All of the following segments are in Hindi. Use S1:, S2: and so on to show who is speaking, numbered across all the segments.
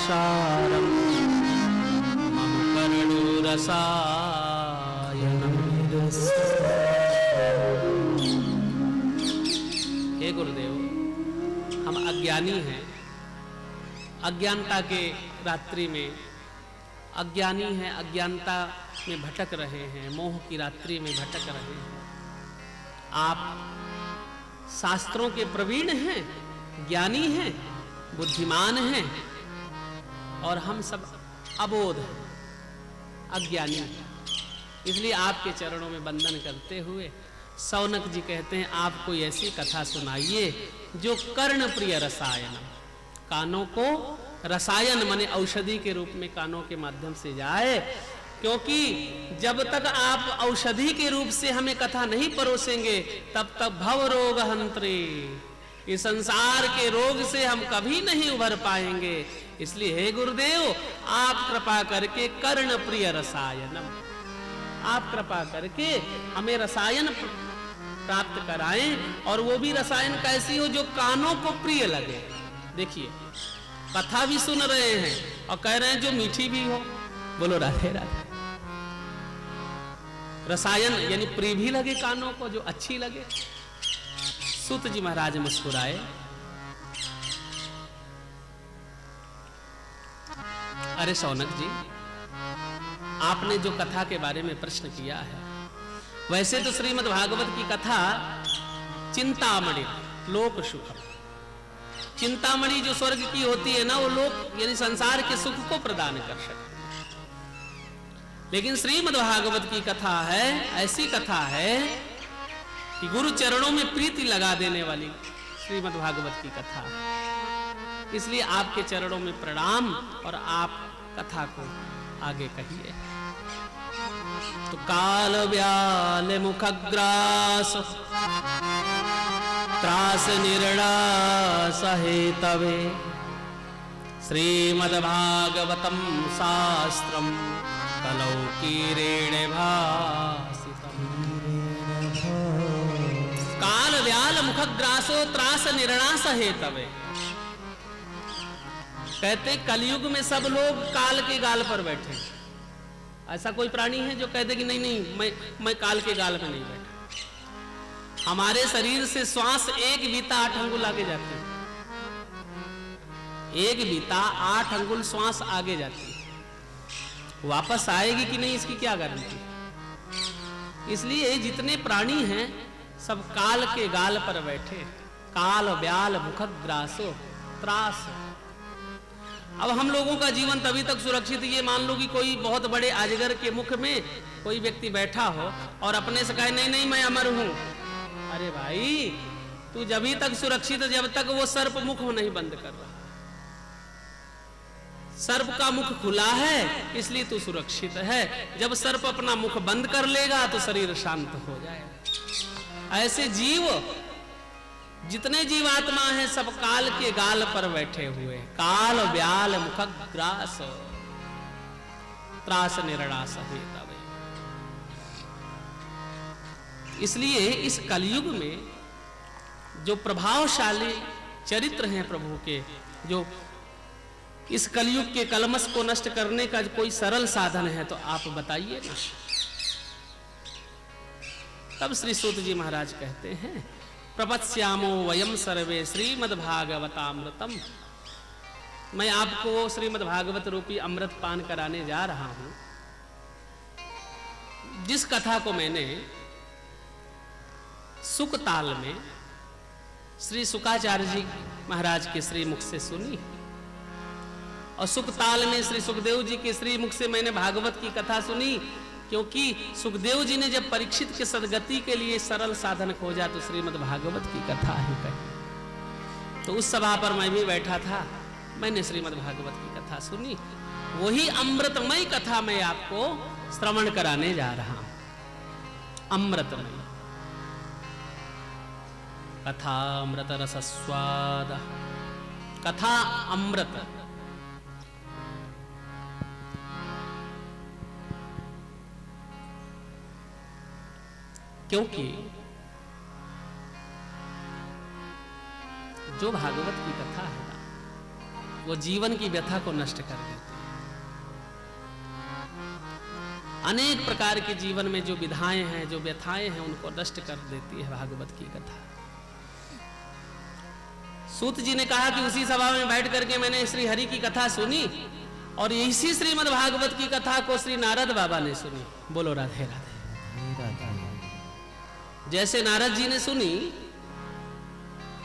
S1: सारम मम करुणो रसायनम। हे गुरुदेव, हम अज्ञानी हैं, अज्ञानता के रात्रि में अज्ञानी हैं, अज्ञानता में भटक रहे हैं, मोह की रात्रि में भटक रहे हैं। आप शास्त्रों के प्रवीण हैं, ज्ञानी हैं, बुद्धिमान हैं, और हम सब अबोध हैं, अज्ञानी हैं। इसलिए आपके चरणों में वंदन करते हुए सौनक जी कहते हैं, आप कोई ऐसी कथा सुनाइए जो कर्ण प्रिय रसायन, कानों को रसायन माने औषधि के रूप में कानों के माध्यम से जाए। क्योंकि जब तक आप औषधि के रूप से हमें कथा नहीं परोसेंगे तब तक भव रोग हंत्रे, इस संसार के रोग से हम कभी नहीं उभर पाएंगे। इसलिए हे गुरुदेव, आप कृपा करके कर्ण प्रिय रसायनम, आप कृपा करके हमें रसायन प्राप्त कराएं, और वो भी रसायन कैसी हो जो कानों को प्रिय लगे। देखिए, कथा भी सुन रहे हैं और कह रहे हैं जो मीठी भी हो। बोलो राधे राधे। रसायन यानी प्रिय भी लगे कानों को, जो अच्छी लगे। सूत जी महाराज मुस्कुराए। अरे सौनक जी, आपने जो कथा के बारे में प्रश्न किया है, वैसे तो श्रीमद् भागवत की कथा चिंतामणि लोक सुखम, चिंतामणि जो स्वर्ग की होती है ना, वो लोक यानी संसार के सुख को प्रदान कर सकती है। लेकिन श्रीमद् भागवत की कथा है, ऐसी कथा है कि गुरु चरणों में प्रीति लगा देने वाली श्रीमद् भागवत की कथा। इसलिए आपके चरणों में प्रणाम, और आप कथा को आगे कहिए। तो काल व्याल मुखग्रास त्रास निर्णा सहेतवे श्रीमद्भागवतम शास्त्रम कलौ कीरेण भासितम। काल व्याल मुखग्रासो त्रास निर्णा सहेतवे। कहते कलयुग में सब लोग काल के गाल पर बैठे। ऐसा कोई प्राणी है जो कहते कि नहीं नहीं मैं काल के गाल में नहीं बैठा। हमारे शरीर से श्वास एक बीता 8 अंगुल आगे जाती है, एक बीता 8 अंगुल श्वास आगे जाती है। वापस आएगी कि नहीं, इसकी क्या गारंटी। इसलिए जितने प्राणी हैं सब काल के गाल पर बैठे। काल व्याल मुखग्रासो त्रास। अब हम लोगों का जीवन तभी तक सुरक्षित, ये मान लो कि कोई बहुत बड़े अजगर के मुख में कोई व्यक्ति बैठा हो और अपने से कहे नहीं नहीं मैं अमर हूं। अरे भाई, तू जब तक सुरक्षित जब तक वो सर्प मुख नहीं बंद कर रहा। सर्प का मुख खुला है इसलिए तू सुरक्षित है। जब सर्प अपना मुख बंद कर लेगा तो शरीर शांत हो जाएगा। ऐसे जीव, जितने जीवात्मा हैं सब काल के गाल पर बैठे हुए। काल व्याल मुखग्रास त्रास निर्णा सहेतवे। इसलिए इस कलयुग में जो प्रभावशाली चरित्र हैं प्रभु के, जो इस कलयुग के कलमश को नष्ट करने का कोई सरल साधन है तो आप बताइए ना। तब श्री सूत जी महाराज कहते हैं, प्रपत्स्यामो वयम सर्वे श्रीमद्भागवतामृतम। मैं आपको श्रीमद्भागवत रूपी अमृत पान कराने जा रहा हूं। जिस कथा को मैंने सुकताल में श्री सुकाचार्य जी महाराज के श्री मुख से सुनी, और सुकताल में श्री सुखदेव जी के श्री मुख से मैंने भागवत की कथा सुनी। क्योंकि सुखदेव जी ने जब परीक्षित के सदगति के लिए सरल साधन खोजा तो श्रीमद् भागवत की कथा ही कही। तो उस सभा पर मैं भी बैठा था, मैंने श्रीमद् भागवत की कथा सुनी। वही अमृतमय कथा मैं आपको श्रवण कराने जा रहा हूं। अमृतमय कथा, अमृत रस स्वाद। कथा अमृत। क्योंकि जो भागवत की कथा है ना, वो जीवन की व्यथा को नष्ट कर देती है। अनेक प्रकार के जीवन में जो विधाएं हैं, जो व्यथाएं हैं, उनको नष्ट कर देती है भागवत की कथा। सूत जी ने कहा कि उसी सभा में बैठ करके मैंने श्री हरि की कथा सुनी और इसी श्रीमद् भागवत की कथा को श्री नारद बाबा ने सुनी। बोलो राधे राधे। जैसे नारद जी ने सुनी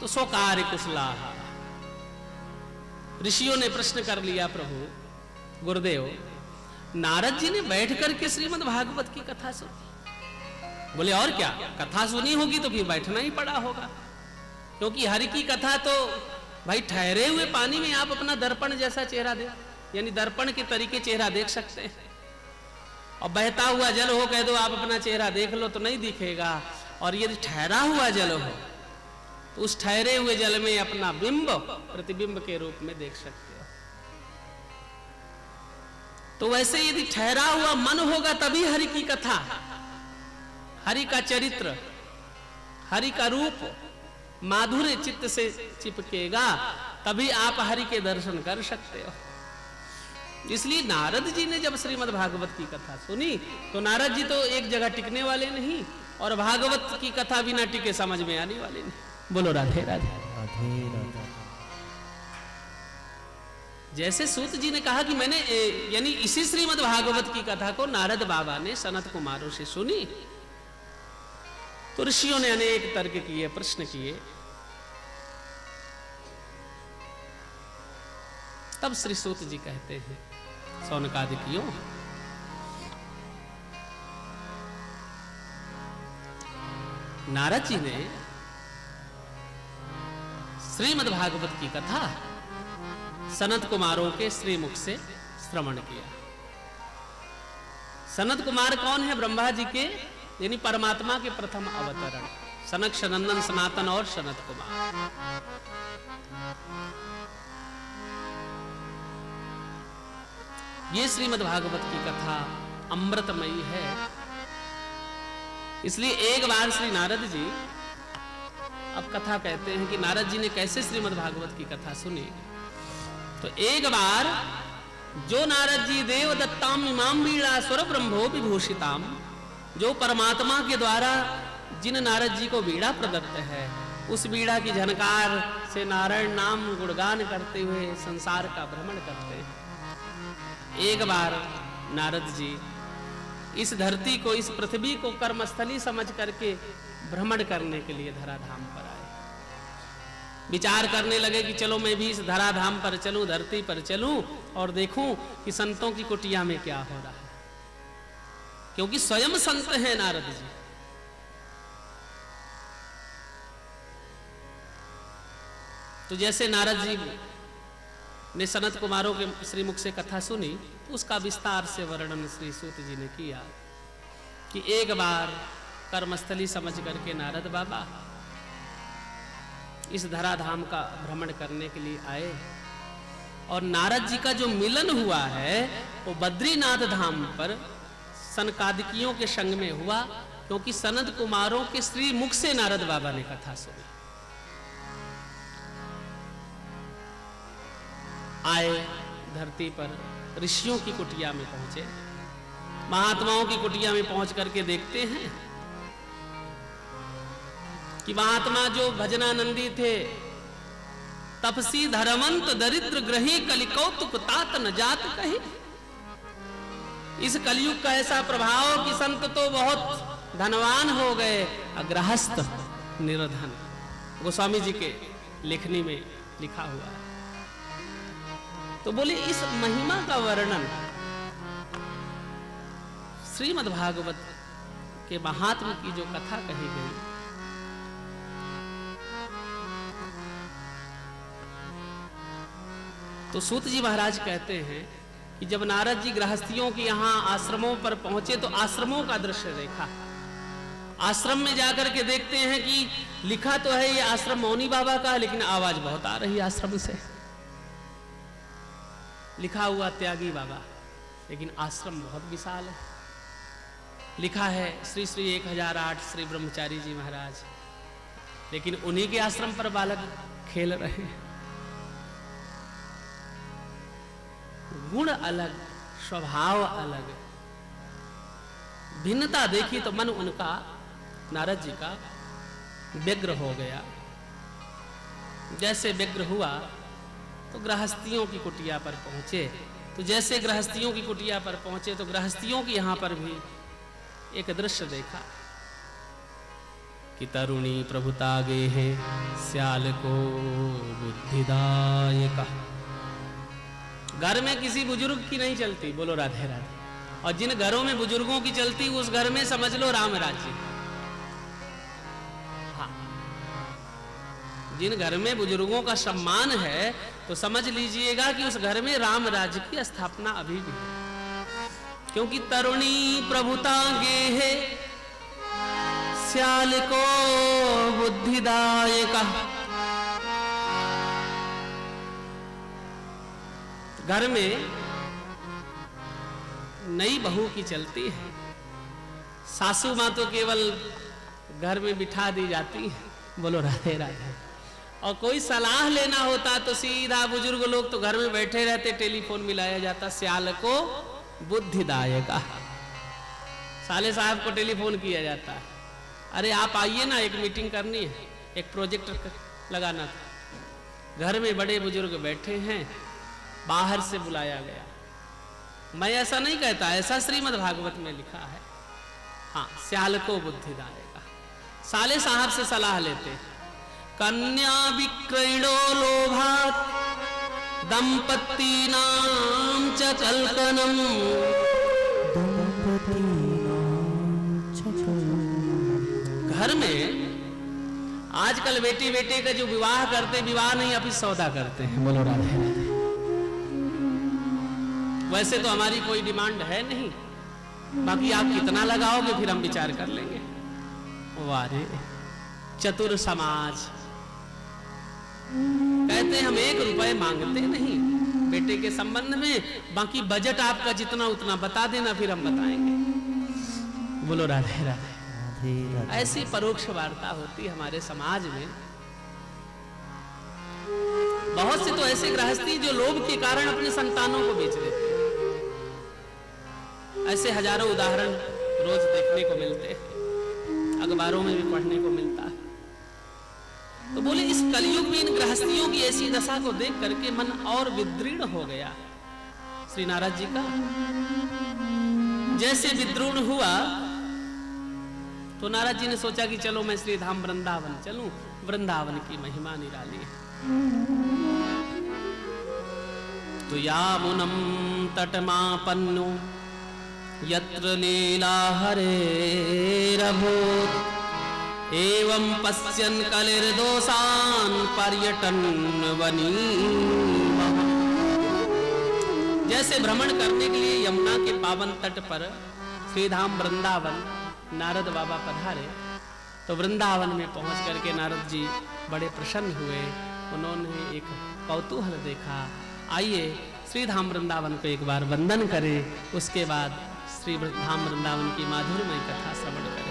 S1: तो सो कार्य कुशलाहा, ऋषियों ने प्रश्न कर लिया, प्रभु गुरुदेव, नारद जी ने बैठ करके श्रीमद् भागवत की कथा सुनी। बोले और क्या, कथा सुनी होगी तो फिर बैठना ही पड़ा होगा, क्योंकि हरि की कथा तो भाई ठहरे हुए पानी में आप अपना दर्पण जैसा चेहरा दे, यानी दर्पण के तरीके चेहरा देख सकते हैं। और बहता हुआ जल हो कह दो आप अपना चेहरा देख लो तो नहीं दिखेगा, और यदि ठहरा हुआ जल हो तो उस ठहरे हुए जल में अपना बिंब प्रतिबिंब के रूप में देख सकते हो। तो वैसे यदि ठहरा हुआ मन होगा तभी हरि की कथा, हरि का चरित्र, हरि का रूप माधुर्य चित्त से चिपकेगा, तभी आप हरि के दर्शन कर सकते हो। इसलिए नारद जी ने जब श्रीमद् भागवत की कथा सुनी तो नारद जी तो एक जगह टिकने वाले नहीं, और भागवत की कथा बिना टिके समझ में आने वाली नहीं। बोलो राधे राधे। राधे राधे। जैसे सूत जी ने कहा कि मैंने यानी इसी श्रीमद् भागवत की कथा को नारद बाबा ने सनत कुमारों से सुनी, तो ऋषियों ने अनेक तर्क किए, प्रश्न किए। तब श्री सूत जी कहते हैं, सौनकादिकियों, नारद जी ने श्रीमद् भागवत की कथा सनत कुमारों के श्रीमुख से श्रवण किया। सनत कुमार कौन है? ब्रह्मा जी के यानी परमात्मा के प्रथम अवतरण, सनक सनंदन सनातन और सनत कुमार। ये श्रीमद् भागवत की कथा अमृतमयी है। इसलिए एक बार श्री नारद जी, अब कथा कहते हैं कि नारद जी ने कैसे श्रीमद् भागवत की कथा सुनी। तो एक बार जो नारद जी देव दत्ताम इमाम बीड़ा स्वर ब्रह्मो विभूषिताम, जो परमात्मा के द्वारा जिन नारद जी को बीड़ा प्रदत्त है, उस बीड़ा की झनकार से नारायण नाम गुणगान करते हुए संसार का भ्रमण करते हैं। एक बार नारद जी इस धरती को, इस पृथ्वी को कर्मस्थली समझ करके भ्रमण करने के लिए धराधाम पर आए। विचार करने लगे कि चलो मैं भी इस धराधाम पर चलूं, धरती पर चलूं और देखूं कि संतों की कुटिया में क्या हो रहा है, क्योंकि स्वयं संत हैं नारद जी। तो जैसे नारद जी ने सनत कुमारों के श्रीमुख से कथा सुनी, तो उसका विस्तार से वर्णन श्री सूत जी ने किया कि एक बार कर्मस्थली समझ करके नारद बाबा इस धराधाम का भ्रमण करने के लिए आए, और नारद जी का जो मिलन हुआ है वो बद्रीनाथ धाम पर सनकादिकियों के संग में हुआ, क्योंकि सनत कुमारों के श्री मुख से नारद बाबा ने कथा सुनी। आए धरती पर, ऋषियों की कुटिया में पहुंचे, महात्माओं की कुटिया में पहुंच करके देखते हैं कि महात्मा जो भजनानंदी थे, तपसी धर्मंत दरिद्र ग्रही कलिकौतुक तात न जात कही। इस कलयुग का ऐसा प्रभाव कि संत तो बहुत धनवान हो गए, गृहस्थ निर्धन। गोस्वामी जी के लेखनी में लिखा हुआ है। तो बोले इस महिमा का वर्णन श्रीमद् भागवत के महात्म की जो कथा कही गई, तो सूत जी महाराज कहते हैं कि जब नारद जी गृहस्थियों के यहाँ आश्रमों पर पहुंचे तो आश्रमों का दृश्य देखा। आश्रम में जाकर के देखते हैं कि लिखा तो है ये आश्रम मौनी बाबा का, लेकिन आवाज बहुत आ रही आश्रम से। लिखा हुआ त्यागी बाबा, लेकिन आश्रम बहुत विशाल है। लिखा है श्री श्री 1008 श्री ब्रह्मचारी जी महाराज, लेकिन उन्हीं के आश्रम पर बालक खेल रहे हैं। गुण अलग, स्वभाव अलग, भिन्नता देखी तो मन उनका, नारद जी का व्यग्र हो गया। जैसे व्यग्र हुआ तो गृहस्थियों की कुटिया पर पहुंचे। तो जैसे गृहस्थियों की कुटिया पर पहुंचे तो गृहस्थियों की यहां पर भी एक दृश्य देखा कि तरुणी प्रभुतागे है स्याल को बुद्धिदायक। घर में किसी बुजुर्ग की नहीं चलती, बोलो राधे राधे। और जिन घरों में बुजुर्गों की चलती उस घर में समझ लो राम राज्य। हाँ, जिन घर में बुजुर्गों का सम्मान है तो समझ लीजिएगा कि उस घर में राम राज्य की स्थापना अभी भी है। क्योंकि तरुणी प्रभुतागे है स्याल को बुद्धिदायक। घर में नई बहू की चलती है, सासू मां तो केवल घर में बिठा दी जाती है, बोलो राधे राधे। और कोई सलाह लेना होता तो सीधा बुजुर्ग लोग तो घर में बैठे रहते, टेलीफोन मिलाया जाता, स्याल को बुद्धिदायक। साले साहब को टेलीफोन किया जाता है, अरे आप आइए ना, एक मीटिंग करनी है, एक प्रोजेक्ट लगाना था। घर में बड़े बुजुर्ग बैठे हैं, बाहर से बुलाया गया। मैं ऐसा नहीं कहता, ऐसा श्रीमद् भागवत में लिखा है। हाँ, स्याल को बुद्धिदायक। साले साहब से सलाह लेते, कन्या विक्रयणो लोभात दंपतीनां च कल्कनम। घर में आजकल बेटी बेटे का जो विवाह करते, विवाह नहीं अभी सौदा करते हैं, बोलो राधे राधे। वैसे तो हमारी कोई डिमांड है नहीं, बाकी आप कितना लगाओगे फिर हम विचार कर लेंगे। वारे चतुर समाज कहते हैं हम 1 रुपए मांगते नहीं बेटे के संबंध में, बाकी बजट आपका जितना उतना बता देना, फिर हम बताएंगे। बोलो राधे राधे। ऐसी परोक्ष वार्ता होती है हमारे समाज में। बहुत से तो ऐसे गृहस्थी जो लोभ के कारण अपने संतानों को बेच देते हैं। ऐसे हजारों उदाहरण रोज देखने को मिलते हैं, अखबारों में भी पढ़ने को मिलता है। तो बोले इस कलयुग में इन गृहस्थियों की ऐसी दशा को देख करके मन और विदृढ़ हो गया श्री नारद जी का। जैसे विद्रुण हुआ तो नारद जी ने सोचा कि चलो मैं श्री धाम वृंदावन चलूं, वृंदावन की महिमा निराली है। तो यामुनम तटमापन्नो यत्र लीला हरेरभूत एवं पश्यन् कलिर्दोषान् पर्यटन वनी। जैसे भ्रमण करने के लिए यमुना के पावन तट पर श्रीधाम वृंदावन नारद बाबा पधारे, तो वृंदावन में पहुंच करके नारद जी बड़े प्रसन्न हुए। उन्होंने एक कौतूहल देखा, आइए श्रीधाम वृंदावन को एक बार वंदन करें, उसके बाद श्री धाम वृंदावन की माधुर्यमय कथा श्रवण करें।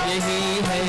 S1: यही है